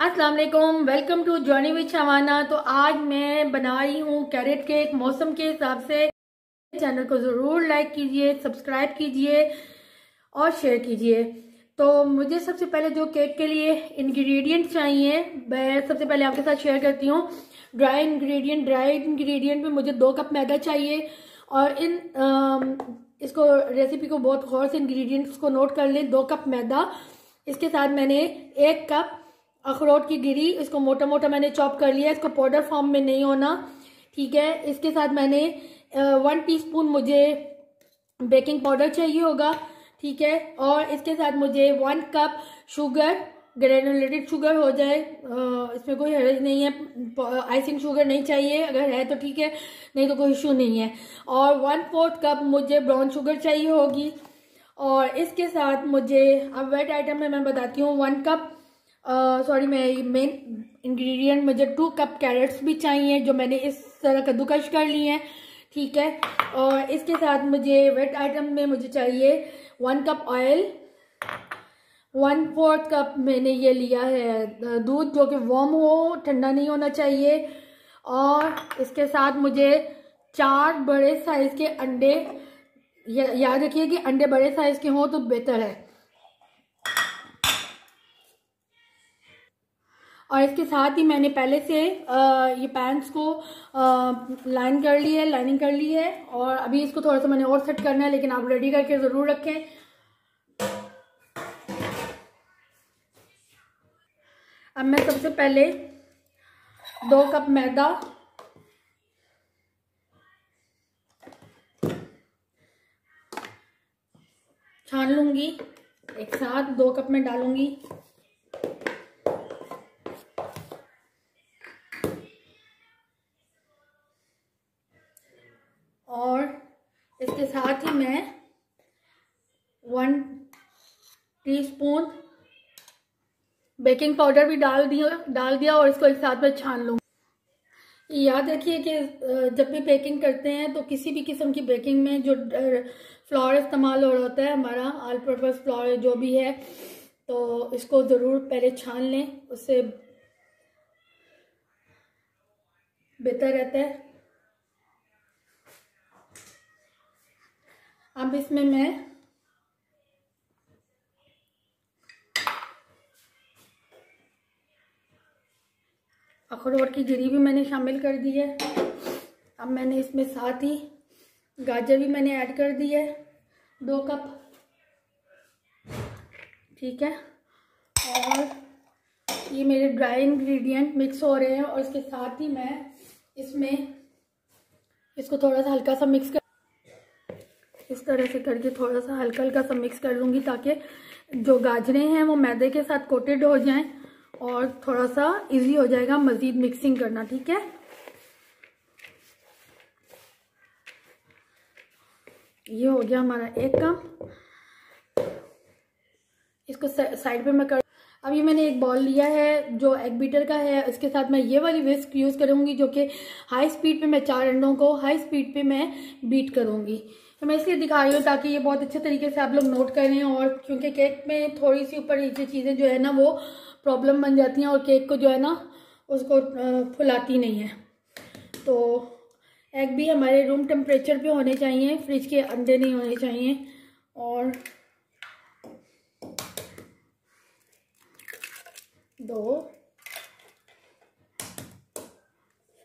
अस्सलाम वालेकुम, welcome to journey with Shabana. तो आज मैं बना रही हूँ कैरेट केक। मौसम के हिसाब से चैनल को ज़रूर लाइक कीजिए, सब्सक्राइब कीजिए और शेयर कीजिए। तो मुझे सबसे पहले जो केक के लिए इंग्रेडिएंट चाहिए मैं सबसे पहले आपके साथ शेयर करती हूँ। ड्राई इंग्रेडिएंट में मुझे 2 कप मैदा चाहिए और इसको रेसिपी को बहुत गौर से इंग्रेडिएंट्स को नोट कर लें। 2 कप मैदा, इसके साथ मैंने 1 कप अखरोट की गिरी, इसको मोटा मोटा मैंने चॉप कर लिया, इसको पाउडर फॉर्म में नहीं होना, ठीक है। इसके साथ मैंने 1 टीस्पून मुझे बेकिंग पाउडर चाहिए होगा, ठीक है। और इसके साथ मुझे 1 कप शुगर, ग्रेनुलेटेड शुगर हो जाए, इसमें कोई हर्ज नहीं है। आइसिंग शुगर नहीं चाहिए, अगर है तो ठीक है, नहीं तो कोई इशू नहीं है। और 1/4 कप मुझे ब्राउन शुगर चाहिए होगी। और इसके साथ मुझे अब वेट आइटम में मैं बताती हूँ 1 कप मैं मेन इंग्रेडिएंट मुझे 2 कप कैरेट्स भी चाहिए, जो मैंने इस तरह कद्दूकश कर लिए हैं, ठीक है। और इसके साथ मुझे वेट आइटम में मुझे चाहिए 1 कप ऑयल, 1/4 कप मैंने ये लिया है दूध, जो कि वार्म हो, ठंडा नहीं होना चाहिए। और इसके साथ मुझे 4 बड़े साइज के अंडे, याद रखिए कि अंडे बड़े साइज के हों तो बेहतर है। और इसके साथ ही मैंने पहले से ये पैन्स को लाइनिंग कर ली है और अभी इसको थोड़ा सा मैंने और सेट करना है, लेकिन आप रेडी करके ज़रूर रखें। अब मैं सबसे पहले 2 कप मैदा छान लूँगी, एक साथ 2 कप में डालूँगी। और इसके साथ ही मैं 1 टीस्पून बेकिंग पाउडर भी डाल दिया और इसको एक साथ में छान लूँगी। याद रखिए कि जब भी बेकिंग करते हैं तो किसी भी किस्म की बेकिंग में जो फ्लोर इस्तेमाल हो रहा होता है, हमारा ऑल पर्पस फ्लोर जो भी है, तो इसको ज़रूर पहले छान लें, उससे बेहतर रहता है। अब इसमें मैं अखरोट की गिरी भी मैंने शामिल कर दी है। अब मैंने इसमें साथ ही गाजर भी मैंने ऐड कर दी है, 2 कप, ठीक है। और ये मेरे ड्राई इंग्रेडिएंट मिक्स हो रहे हैं और इसके साथ ही मैं इसमें इसको थोड़ा सा हल्का सा मिक्स कर, इस तरह से करके थोड़ा सा हल्का सा मिक्स कर लूँगी, ताकि जो गाजरें हैं वो मैदे के साथ कोटेड हो जाएं और थोड़ा सा इजी हो जाएगा मज़ीद मिक्सिंग करना, ठीक है। ये हो गया हमारा 1 कप, इसको साइड पे मैं कर। अब ये मैंने एक बॉल लिया है जो एग बीटर का है, इसके साथ मैं ये वाली विस्क यूज़ करूँगी, जो कि हाई स्पीड पे मैं 4 अंडों को हाई स्पीड पे मैं बीट करूँगी। तो मैं इसलिए दिखा रही हूँ ताकि ये बहुत अच्छे तरीके से आप लोग नोट करें, और क्योंकि केक में थोड़ी सी ऊपर नीचे चीज़ें जो है ना वो प्रॉब्लम बन जाती हैं और केक को जो है ना उसको फुलाती नहीं है। तो एग भी हमारे रूम टेम्परेचर पे होने चाहिए, फ्रिज के अंडे नहीं होने चाहिए। और 2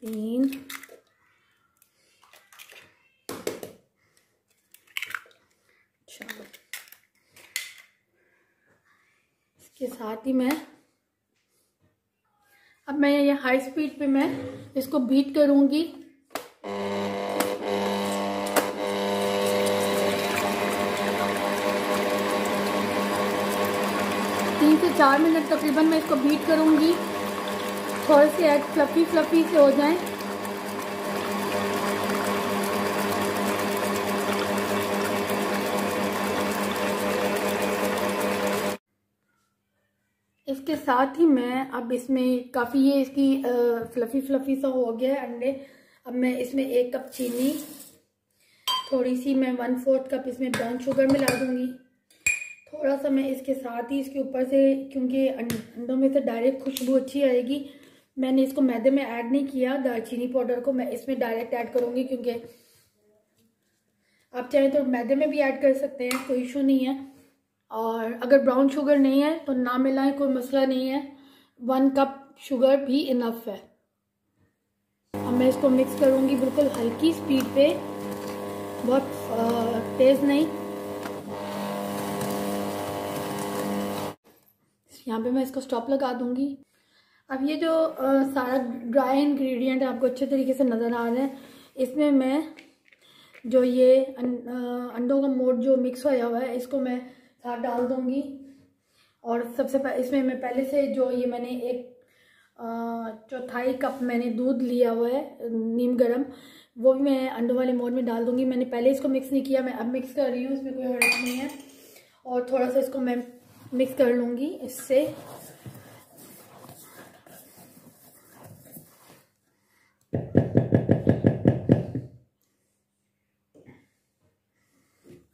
3 4, इसके साथ ही अब मैं ये हाई स्पीड पे मैं इसको बीट करूँगी। तीन से 4 मिनट तकरीबन मैं इसको बीट करूँगी, थोड़े से एग फ्लफी से हो जाएं। इसके साथ ही मैं अब इसमें काफ़ी ये इसकी फ्लफी सा हो गया है अंडे। अब मैं इसमें 1 कप चीनी, थोड़ी सी मैं 1/4 कप इसमें ब्राउन शुगर मिला दूँगी, थोड़ा सा मैं इसके साथ ही इसके ऊपर से, क्योंकि अंडों में से डायरेक्ट खुशबू अच्छी आएगी, मैंने इसको मैदे में ऐड नहीं किया। दालचीनी पाउडर को मैं इसमें डायरेक्ट ऐड करूँगी, क्योंकि आप चाहें तो मैदे में भी ऐड कर सकते हैं, कोई इशू नहीं है। और अगर ब्राउन शुगर नहीं है तो ना मिलाएं, कोई मसला नहीं है। 1 कप शुगर भी इनफ है। अब मैं इसको मिक्स करूँगी बिल्कुल हल्की स्पीड पे, बहुत तेज़ नहीं। यहाँ पे मैं इसको स्टॉप लगा दूँगी। अब ये जो सारा ड्राई इंग्रेडिएंट आपको अच्छे तरीके से नज़र आ रहा है, इसमें मैं जो ये अंडों का मोड जो मिक्स होया हुआ है इसको मैं साथ डाल दूँगी। और सबसे इसमें मैं पहले से जो ये मैंने 1/4 कप मैंने दूध लिया हुआ है नीम गर्म, वो भी मैं अंडों वाले मोड में डाल दूँगी। मैंने पहले इसको मिक्स नहीं किया, मैं अब मिक्स कर रही हूँ, इसमें कोई हर्ज नहीं है। और थोड़ा सा इसको मैं मिक्स कर लूँगी इससे।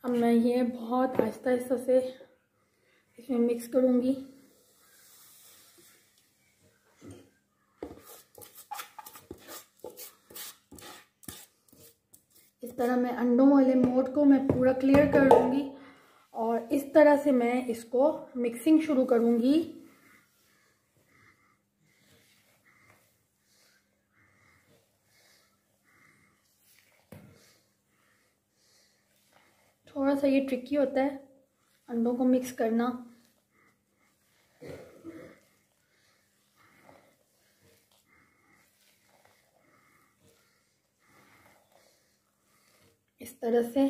अब मैं ये बहुत आहिस्ता आहिस्ता से इसमें मिक्स करूँगी। इस तरह मैं अंडों वाले मोड को मैं पूरा क्लियर कर लूँगी और इस तरह से मैं इसको मिक्सिंग शुरू करूँगी। थोड़ा सा ये ट्रिकी होता है अंडों को मिक्स करना। इस तरह से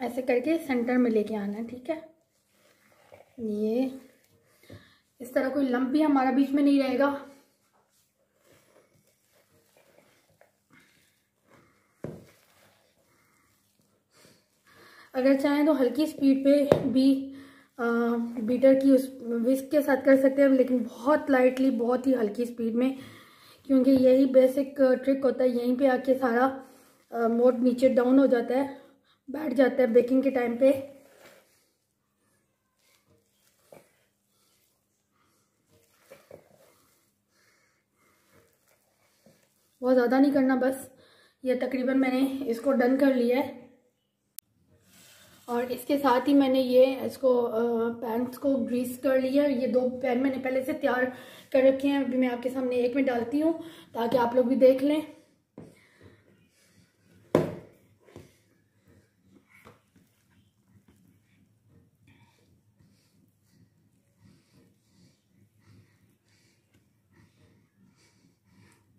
ऐसे करके सेंटर में लेके आना है, ठीक है। ये इस तरह कोई लंप भी हमारा बीच में नहीं रहेगा। अगर चाहें तो हल्की स्पीड पे भी बीटर की उस विस्क के साथ कर सकते हैं, लेकिन बहुत लाइटली, बहुत ही हल्की स्पीड में, क्योंकि यही बेसिक ट्रिक होता है। यहीं पे आके सारा मोड नीचे डाउन हो जाता है, बैठ जाता है बेकिंग के टाइम पे। बहुत ज़्यादा नहीं करना, बस ये तकरीबन मैंने इसको डन कर लिया है। और इसके साथ ही मैंने ये इसको पैन्स को ग्रीस कर लिया। ये 2 पैन मैंने पहले से तैयार कर रखे हैं, अभी मैं आपके सामने एक में डालती हूँ ताकि आप लोग भी देख लें।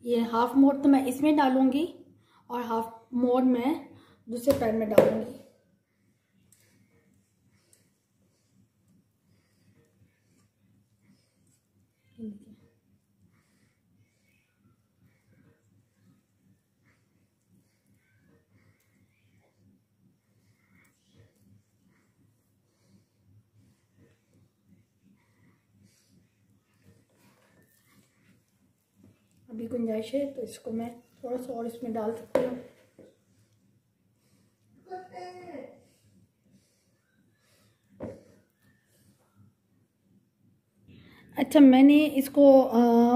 ये हाफ मोड तो मैं इसमें डालूंगी और हाफ मोड मैं दूसरे पैन में डालूंगी। अभी गुंजाइश है तो इसको मैं थोड़ा सा और इसमें डाल सकती हूँ। अच्छा, मैंने इसको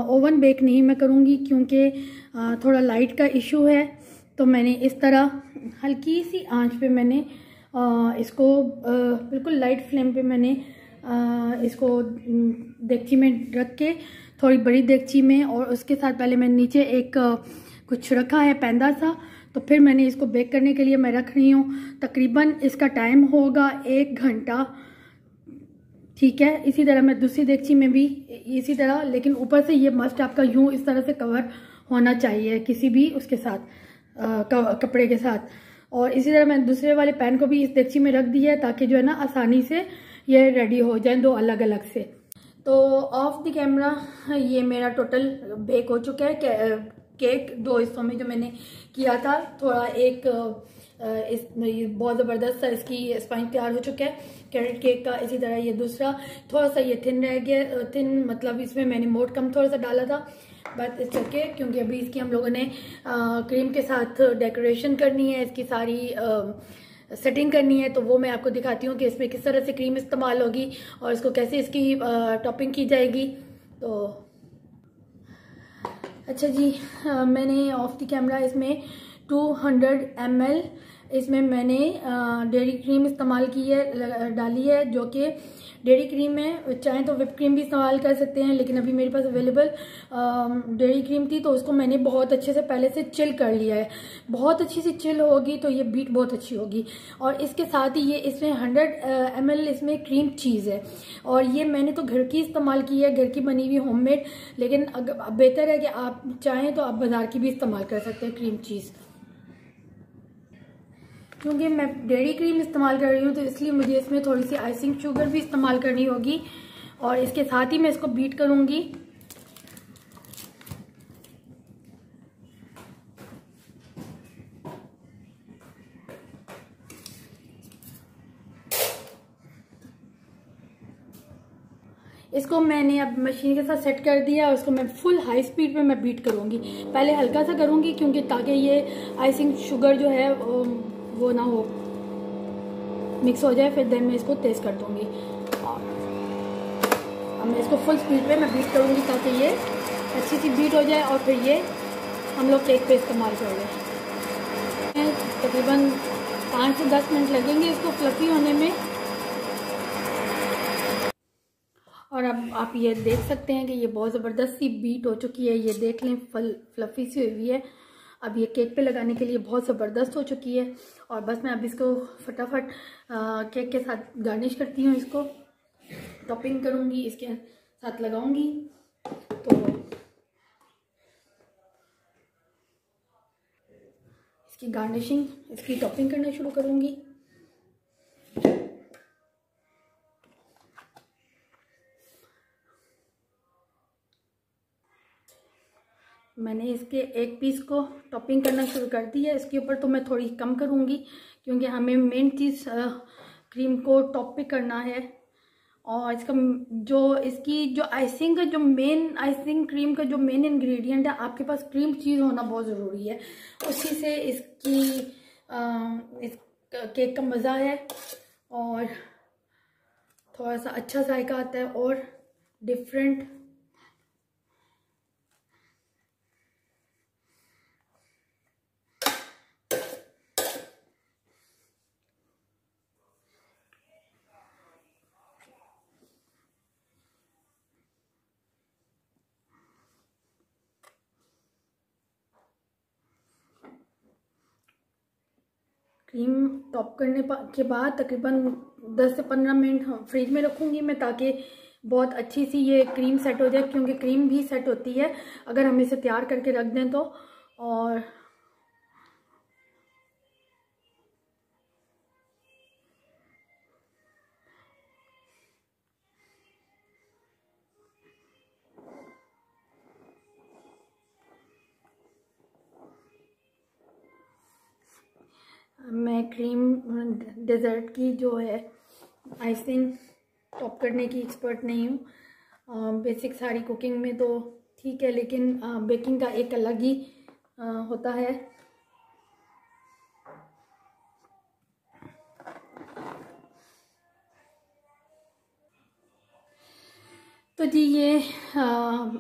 ओवन बेक नहीं मैं करूँगी, क्योंकि थोड़ा लाइट का इशू है। तो मैंने इस तरह हल्की सी आंच पे मैंने इसको बिल्कुल लाइट फ्लेम पे मैंने इसको देगची में रख के, थोड़ी बड़ी देगची में, और उसके साथ पहले मैंने नीचे एक कुछ रखा है पैंदा सा, तो फिर मैंने इसको बेक करने के लिए मैं रख रही हूँ। तकरीबन इसका टाइम होगा 1 घंटा, ठीक है। इसी तरह मैं दूसरी देगची में भी इसी तरह, लेकिन ऊपर से ये मस्ट आपका यूँ इस तरह से कवर होना चाहिए किसी भी उसके साथ कपड़े के साथ। और इसी तरह मैं दूसरे वाले पैन को भी इस देगची में रख दिया है ताकि जो है ना आसानी से ये रेडी हो जाए 2 अलग अलग से। तो ऑफ द कैमरा ये मेरा टोटल बेक हो चुका है। केक 2 हिस्सों में जो मैंने किया था, थोड़ा एक बहुत ज़बरदस्त सा इसकी स्पंज तैयार हो चुका है कैरेट केक का। इसी तरह ये दूसरा थोड़ा सा ये थिन रह गया, थिन मतलब इसमें मैंने मोड कम थोड़ा सा डाला था। बस इस करके, क्योंकि अभी इसकी हम लोगों ने क्रीम के साथ डेकोरेशन करनी है, इसकी सारी सेटिंग करनी है। तो वो मैं आपको दिखाती हूँ कि इसमें किस तरह से क्रीम इस्तेमाल होगी और इसको कैसे इसकी टॉपिंग की जाएगी। तो अच्छा जी, मैंने ऑफ द कैमरा इसमें 200 ml इसमें मैंने डेयरी क्रीम इस्तेमाल की है, डाली है, जो कि डेयरी क्रीम में चाहें तो व्हिप क्रीम भी इस्तेमाल कर सकते हैं, लेकिन अभी मेरे पास अवेलेबल डेयरी क्रीम थी, तो उसको मैंने बहुत अच्छे से पहले से चिल कर लिया है। बहुत अच्छी सी चिल होगी तो ये बीट बहुत अच्छी होगी। और इसके साथ ही ये इसमें 100 ml इसमें क्रीम चीज़ है, और ये मैंने तो घर की इस्तेमाल की है, घर की बनी हुई होममेड, लेकिन अगर बेहतर है कि आप चाहें तो आप बाज़ार की भी इस्तेमाल कर सकते हैं क्रीम चीज़। क्योंकि मैं डेयरी क्रीम इस्तेमाल कर रही हूँ तो इसलिए मुझे इसमें थोड़ी सी आइसिंग शुगर भी इस्तेमाल करनी होगी, और इसके साथ ही मैं इसको बीट करूँगी। इसको मैंने अब मशीन के साथ सेट कर दिया, उसको मैं फुल हाई स्पीड पे मैं बीट करूँगी। पहले हल्का सा करूँगी क्योंकि ताकि ये आइसिंग शुगर जो है वो ना हो, मिक्स हो जाए, फिर देन मैं इसको तेज़ कर दूँगी। और अब मैं इसको फुल स्पीड पे मैं बीट करूँगी ताकि ये अच्छी सी बीट हो जाए और फिर ये हम लोग केक पे इस्तेमाल कर लें। तकरीबन 5 से 10 मिनट लगेंगे इसको फ्लफी होने में। और अब आप ये देख सकते हैं कि ये बहुत ज़बरदस्त सी बीट हो चुकी है, ये देख लें फ्लफी सी हुई है। अब ये केक पे लगाने के लिए बहुत ज़बरदस्त हो चुकी है, और बस मैं अब इसको फटाफट केक के साथ गार्निश करती हूँ, इसको टॉपिंग करूँगी, इसके साथ लगाऊंगी। तो इसकी गार्निशिंग, इसकी टॉपिंग करना शुरू करूँगी। मैंने इसके एक पीस को टॉपिंग करना शुरू कर दी है। इसके ऊपर तो मैं थोड़ी कम करूँगी क्योंकि हमें मेन चीज़ क्रीम को टॉप पे करना है। और इसका इसकी जो आइसिंग का जो मेन आइसिंग क्रीम का जो मेन इंग्रेडिएंट है, आपके पास क्रीम चीज़ होना बहुत ज़रूरी है। उसी से इसकी इस केक का मज़ा है और थोड़ा सा अच्छा जायका आता है और डिफरेंट। क्रीम टॉप करने के बाद तकरीबन 10 से 15 मिनट फ्रिज में रखूँगी मैं, ताकि बहुत अच्छी सी ये क्रीम सेट हो जाए, क्योंकि क्रीम भी सेट होती है अगर हम इसे तैयार करके रख दें तो। और मैं क्रीम डेजर्ट की जो है आइसिंग टॉप करने की एक्सपर्ट नहीं हूँ। बेसिक सारी कुकिंग में तो ठीक है, लेकिन बेकिंग का एक अलग ही होता है। तो जी ये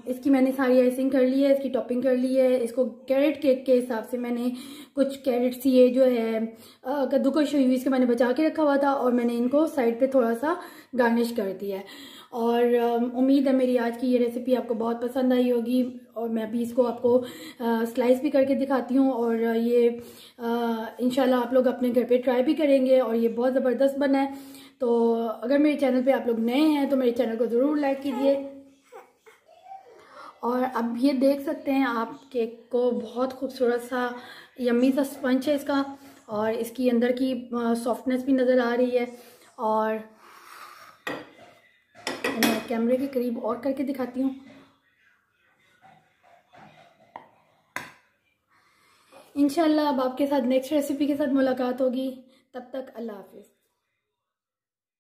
इसकी मैंने सारी आइसिंग कर ली है, इसकी टॉपिंग कर ली है। इसको कैरेट केक के हिसाब से मैंने कुछ कैरेट्स ये जो है कद्दूकस हुई इसके मैंने बचा के रखा हुआ था, और मैंने इनको साइड पे थोड़ा सा गार्निश कर दिया है। और उम्मीद है मेरी आज की ये रेसिपी आपको बहुत पसंद आई होगी, और मैं अभी इसको आपको स्लाइस भी करके दिखाती हूँ, और ये इंशाल्लाह आप लोग अपने घर पे ट्राई भी करेंगे, और ये बहुत ज़बरदस्त बना है। तो अगर मेरे चैनल पे आप लोग नए हैं तो मेरे चैनल को ज़रूर लाइक कीजिए। और अब ये देख सकते हैं आप केक को, बहुत खूबसूरत सा यम्मी सा स्पंज है इसका, और इसकी अंदर की सॉफ्टनेस भी नज़र आ रही है। और मैं कैमरे के करीब और करके दिखाती हूँ। इंशाल्लाह अब आपके साथ नेक्स्ट रेसिपी के साथ मुलाकात होगी। तब तक अल्लाह हाफिज़।